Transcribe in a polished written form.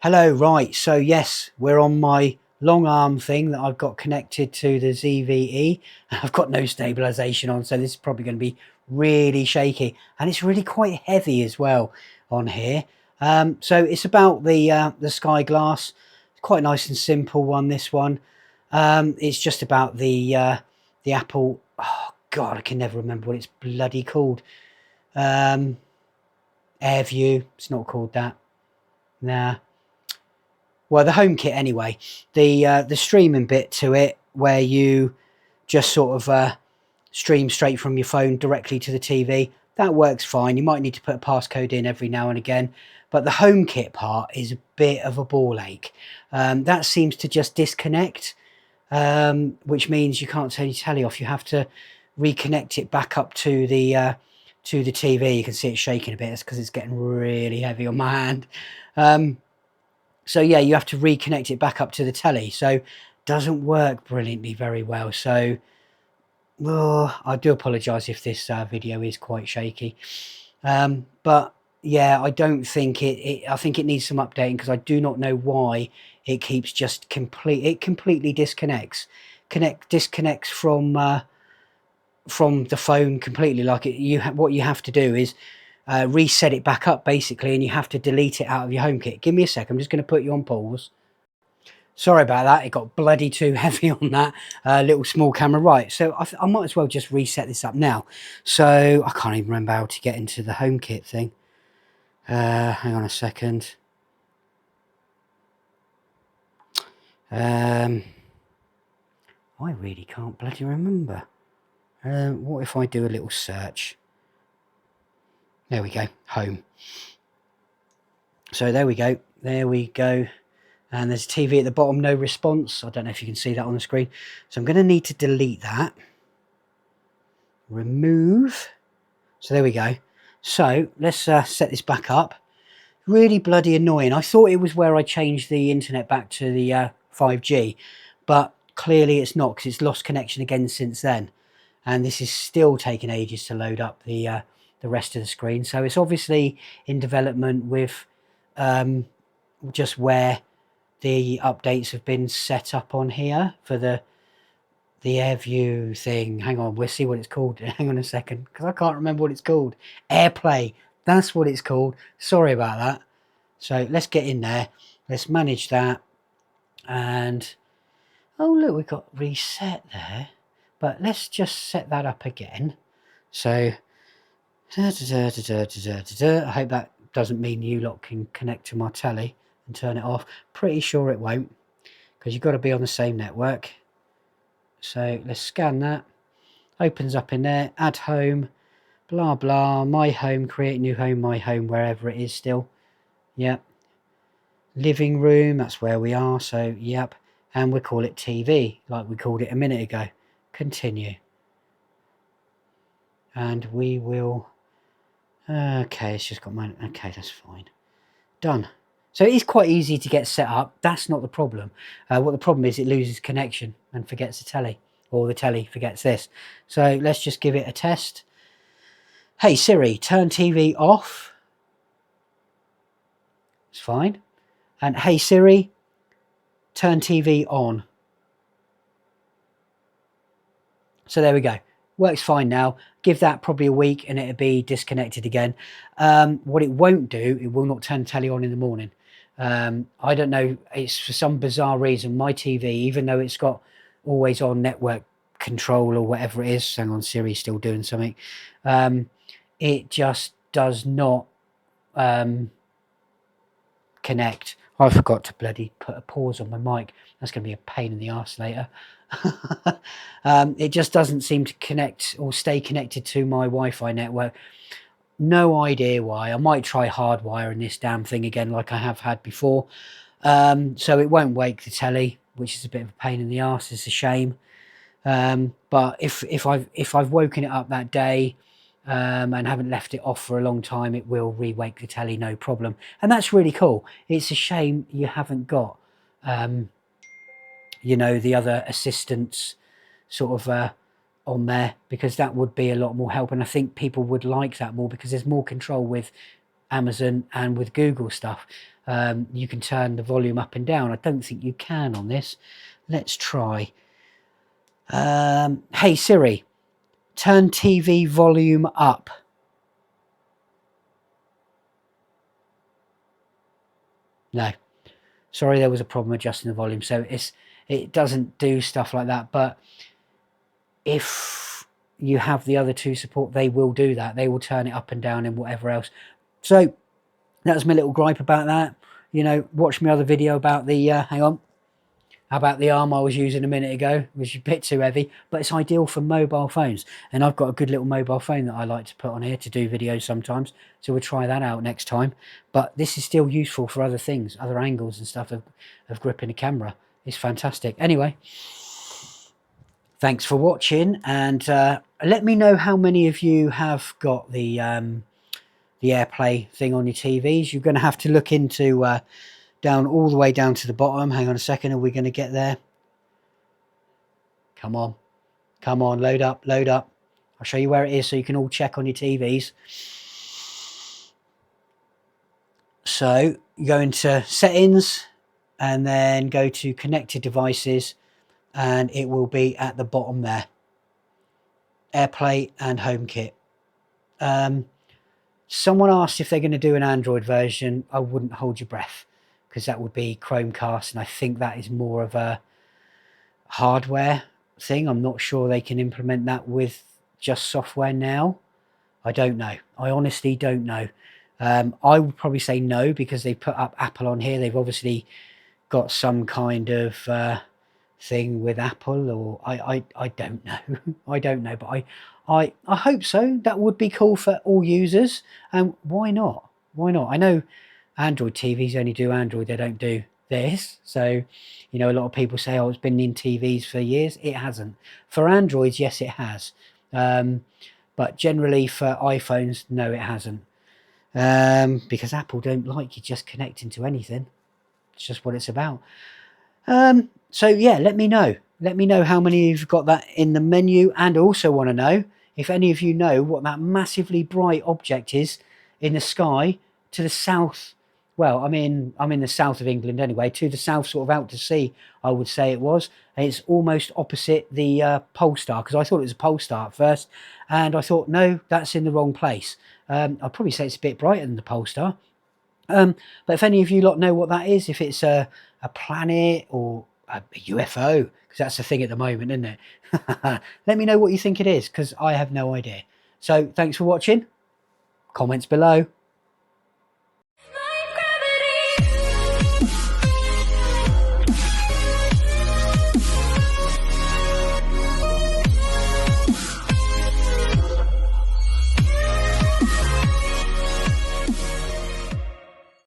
Hello, right, so yes, we're on my long arm thing that I've got connected to the ZVE. I've got no stabilization on, so this is probably going to be really shaky, and it's really quite heavy as well on here. So it's about the Skyglass. It's quite a nice and simple one, this one. It's just about the Apple. Oh God, I can never remember what it's bloody called. AirView. It's not called that. Nah. Well, the HomeKit anyway. The streaming bit to it, where you just sort of stream straight from your phone directly to the TV, that works fine. You might need to put a passcode in every now and again, but the HomeKit part is a bit of a ball ache. That seems to just disconnect, which means you can't turn your telly off. You have to reconnect it back up to the TV. You can see it shaking a bit. It's because it's getting really heavy on my hand. So yeah, you have to reconnect it back up to the telly. So doesn't work brilliantly very well. So I do apologise if this video is quite shaky. But yeah, I don't think I think it needs some updating, because I do not know why it keeps just completely disconnects. Disconnects from the phone completely. Like what you have to do is reset it back up basically, and you have to delete it out of your HomeKit. Give me a sec, I'm just going to put you on pause. Sorry about that, it got bloody too heavy on that little small camera. Right, so I might as well just reset this up now. So I can't even remember how to get into the HomeKit thing. Hang on a second. I really can't bloody remember. What if I do a little search? There we go, home. So there we go, and there's a TV at the bottom, no response. I don't know if you can see that on the screen. So I'm going to need to delete that. Remove. So there we go. So let's set this back up. Really bloody annoying. I thought it was where I changed the internet back to the 5G, but clearly it's not, because it's lost connection again since then. And this is still taking ages to load up the rest of the screen. So it's obviously in development with just where the updates have been set up on here for the AirView thing. Hang on, we'll see what it's called. Hang on a second, because I can't remember what it's called. AirPlay, that's what it's called. Sorry about that. So let's get in there, let's manage that, and oh look, we've got reset there, but let's just set that up again. So I hope that doesn't mean you lot can connect to my telly and turn it off. Pretty sure it won't, because you've got to be on the same network. So let's scan that. Opens up in there. Add home. Blah blah. My home. Create new home. My home. Wherever it is still. Yep. Living room. That's where we are. So yep. And we'll call it TV, like we called it a minute ago. Continue. And we will. Okay, it's just got mine. Okay, that's fine. Done. So it is quite easy to get set up. That's not the problem. What the problem is, it loses connection and forgets the telly, or the telly forgets this. So let's just give it a test. Hey Siri, turn TV off. It's fine. And hey Siri, turn TV on. So there we go. Works fine now. Give that probably a week and it'll be disconnected again. What it won't do, it will not turn telly on in the morning. I don't know, it's for some bizarre reason my TV, even though it's got always on network control or whatever it is, hang on, Siri's still doing something, it just does not connect. I forgot to bloody put a pause on my mic. That's going to be a pain in the arse later. It just doesn't seem to connect or stay connected to my Wi-Fi network. No idea why. I might try hardwiring this damn thing again like I have had before. So it won't wake the telly, which is a bit of a pain in the arse. It's a shame. But if I've woken it up that day and haven't left it off for a long time, it will re-wake the telly, no problem. And that's really cool. It's a shame you haven't got you know, the other assistants sort of on there, because that would be a lot more help, and I think people would like that more, because there's more control with Amazon and with Google stuff. you can turn the volume up and down. I don't think you can on this. Let's try. Hey Siri, turn TV volume up. No, sorry, there was a problem adjusting the volume, so it doesn't do stuff like that. But if you have the other two support, they will do that. They will turn it up and down and whatever else. So that was my little gripe about that. You know, watch my other video about the hang on, about the arm I was using a minute ago, which is a bit too heavy, but it's ideal for mobile phones. And I've got a good little mobile phone that I like to put on here to do videos sometimes. So we'll try that out next time. But this is still useful for other things, other angles and stuff of gripping a camera. It's fantastic. Anyway, thanks for watching, and let me know how many of you have got the AirPlay thing on your TVs. You're going to have to look into down all the way down to the bottom. Hang on a second, are we going to get there? Come on, load up. I'll show you where it is so you can all check on your TVs. So you go into settings and then go to connected devices, and it will be at the bottom there. AirPlay and HomeKit. Someone asked if they're going to do an Android version. I wouldn't hold your breath, because that would be Chromecast, and I think that is more of a hardware thing. I'm not sure they can implement that with just software now. I don't know. I honestly don't know. I would probably say no, because they put up Apple on here. They've obviously got some kind of thing with Apple, or I don't know. I don't know, but I hope so. That would be cool for all users. And why not? Why not? I know Android TVs only do Android, they don't do this. So, you know, a lot of people say, oh, it's been in TVs for years. It hasn't. For Androids, yes, it has. But generally for iPhones, no, it hasn't. Because Apple don't like you just connecting to anything. It's just what it's about. So yeah, let me know. Let me know how many of you've got that in the menu, and also want to know if any of you know what that massively bright object is in the sky to the south. Well, I'm in the south of England anyway, to the south, sort of out to sea, I would say it was. And it's almost opposite the pole star, because I thought it was a pole star at first, and I thought, no, that's in the wrong place. I'd probably say it's a bit brighter than the pole star. But if any of you lot know what that is, if it's a planet or a UFO, because that's the thing at the moment, isn't it? Let me know what you think it is, because I have no idea. So thanks for watching. Comments below.